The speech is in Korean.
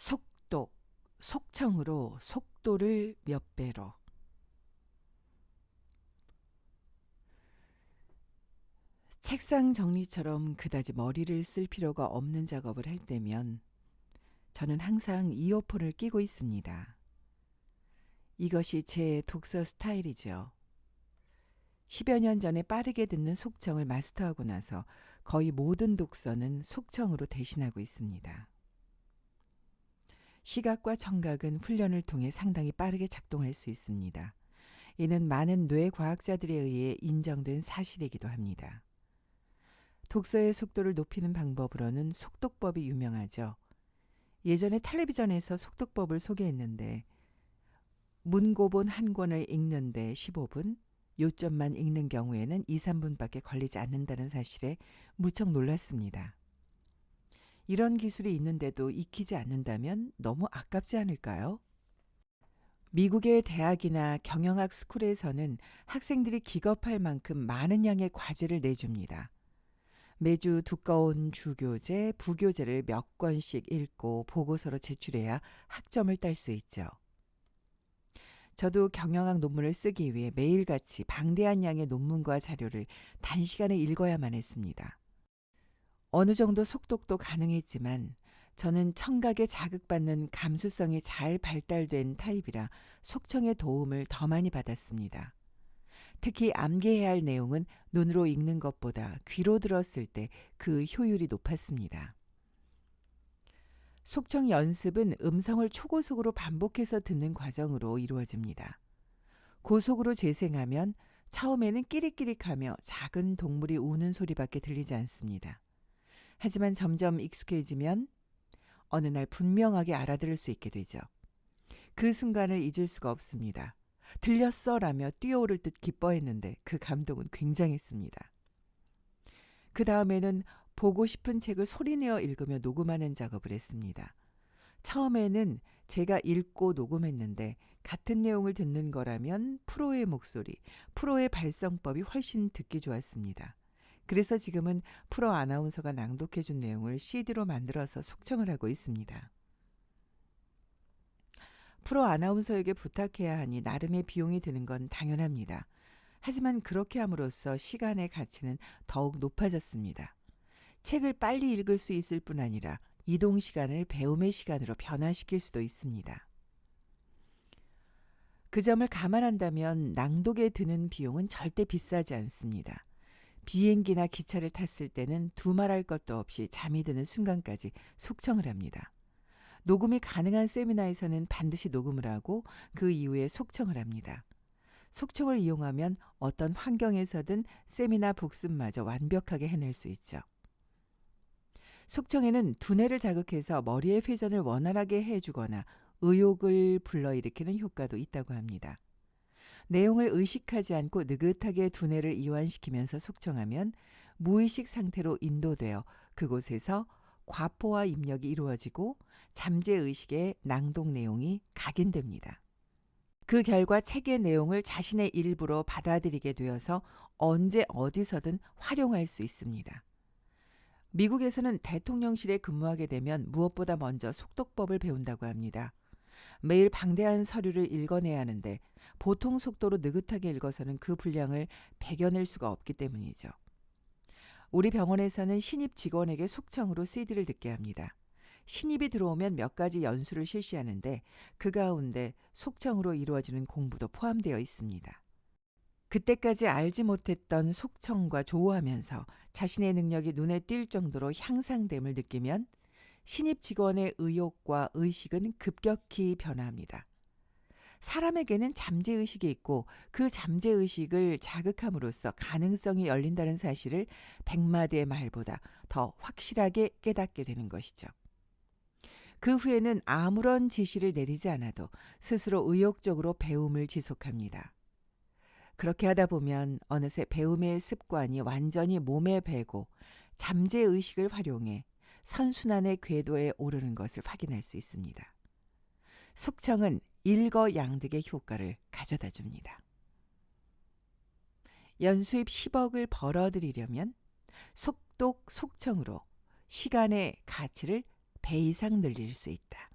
속독, 속청으로 속도를 몇 배로. 책상 정리처럼 그다지 머리를 쓸 필요가 없는 작업을 할 때면 저는 항상 이어폰을 끼고 있습니다. 이것이 제 독서 스타일이죠. 10여 년 전에 빠르게 듣는 속청을 마스터하고 나서 거의 모든 독서는 속청으로 대신하고 있습니다. 시각과 청각은 훈련을 통해 상당히 빠르게 작동할 수 있습니다. 이는 많은 뇌과학자들에 의해 인정된 사실이기도 합니다. 독서의 속도를 높이는 방법으로는 속독법이 유명하죠. 예전에 텔레비전에서 속독법을 소개했는데 문고본 한 권을 읽는데 15분, 요점만 읽는 경우에는 2, 3분밖에 걸리지 않는다는 사실에 무척 놀랐습니다. 이런 기술이 있는데도 익히지 않는다면 너무 아깝지 않을까요? 미국의 대학이나 경영학 스쿨에서는 학생들이 기겁할 만큼 많은 양의 과제를 내줍니다. 매주 두꺼운 주교재, 부교재를 몇 권씩 읽고 보고서로 제출해야 학점을 딸 수 있죠. 저도 경영학 논문을 쓰기 위해 매일같이 방대한 양의 논문과 자료를 단시간에 읽어야만 했습니다. 어느 정도 속독도 가능했지만 저는 청각에 자극받는 감수성이 잘 발달된 타입이라 속청의 도움을 더 많이 받았습니다. 특히 암기해야 할 내용은 눈으로 읽는 것보다 귀로 들었을 때 그 효율이 높았습니다. 속청 연습은 음성을 초고속으로 반복해서 듣는 과정으로 이루어집니다. 고속으로 재생하면 처음에는 끼릭끼릭하며 작은 동물이 우는 소리밖에 들리지 않습니다. 하지만 점점 익숙해지면 어느 날 분명하게 알아들을 수 있게 되죠. 그 순간을 잊을 수가 없습니다. 들렸어라며 뛰어오를 듯 기뻐했는데 그 감동은 굉장했습니다. 그 다음에는 보고 싶은 책을 소리내어 읽으며 녹음하는 작업을 했습니다. 처음에는 제가 읽고 녹음했는데 같은 내용을 듣는 거라면 프로의 목소리, 프로의 발성법이 훨씬 듣기 좋았습니다. 그래서 지금은 프로 아나운서가 낭독해준 내용을 CD로 만들어서 속청을 하고 있습니다. 프로 아나운서에게 부탁해야 하니 나름의 비용이 드는 건 당연합니다. 하지만 그렇게 함으로써 시간의 가치는 더욱 높아졌습니다. 책을 빨리 읽을 수 있을 뿐 아니라 이동 시간을 배움의 시간으로 변화시킬 수도 있습니다. 그 점을 감안한다면 낭독에 드는 비용은 절대 비싸지 않습니다. 비행기나 기차를 탔을 때는 두말할 것도 없이 잠이 드는 순간까지 속청을 합니다. 녹음이 가능한 세미나에서는 반드시 녹음을 하고 그 이후에 속청을 합니다. 속청을 이용하면 어떤 환경에서든 세미나 복습마저 완벽하게 해낼 수 있죠. 속청에는 두뇌를 자극해서 머리의 회전을 원활하게 해주거나 의욕을 불러일으키는 효과도 있다고 합니다. 내용을 의식하지 않고 느긋하게 두뇌를 이완시키면서 속청하면 무의식 상태로 인도되어 그곳에서 과포화 입력이 이루어지고 잠재의식의 낭독 내용이 각인됩니다. 그 결과 책의 내용을 자신의 일부로 받아들이게 되어서 언제 어디서든 활용할 수 있습니다. 미국에서는 대통령실에 근무하게 되면 무엇보다 먼저 속독법을 배운다고 합니다. 매일 방대한 서류를 읽어내야 하는데 보통 속도로 느긋하게 읽어서는 그 분량을 배겨낼 수가 없기 때문이죠. 우리 병원에서는 신입 직원에게 속청으로 CD를 듣게 합니다. 신입이 들어오면 몇 가지 연수를 실시하는데 그 가운데 속청으로 이루어지는 공부도 포함되어 있습니다. 그때까지 알지 못했던 속청과 조우하면서 자신의 능력이 눈에 띌 정도로 향상됨을 느끼면 신입 직원의 의욕과 의식은 급격히 변화합니다. 사람에게는 잠재의식이 있고 그 잠재의식을 자극함으로써 가능성이 열린다는 사실을 100마디의 말보다 더 확실하게 깨닫게 되는 것이죠. 그 후에는 아무런 지시를 내리지 않아도 스스로 의욕적으로 배움을 지속합니다. 그렇게 하다 보면 어느새 배움의 습관이 완전히 몸에 배고 잠재의식을 활용해 선순환의 궤도에 오르는 것을 확인할 수 있습니다. 속청은 일거양득의 효과를 가져다 줍니다. 연수입 10억을 벌어들이려면 속독, 속청으로 시간의 가치를 배 이상 늘릴 수 있다.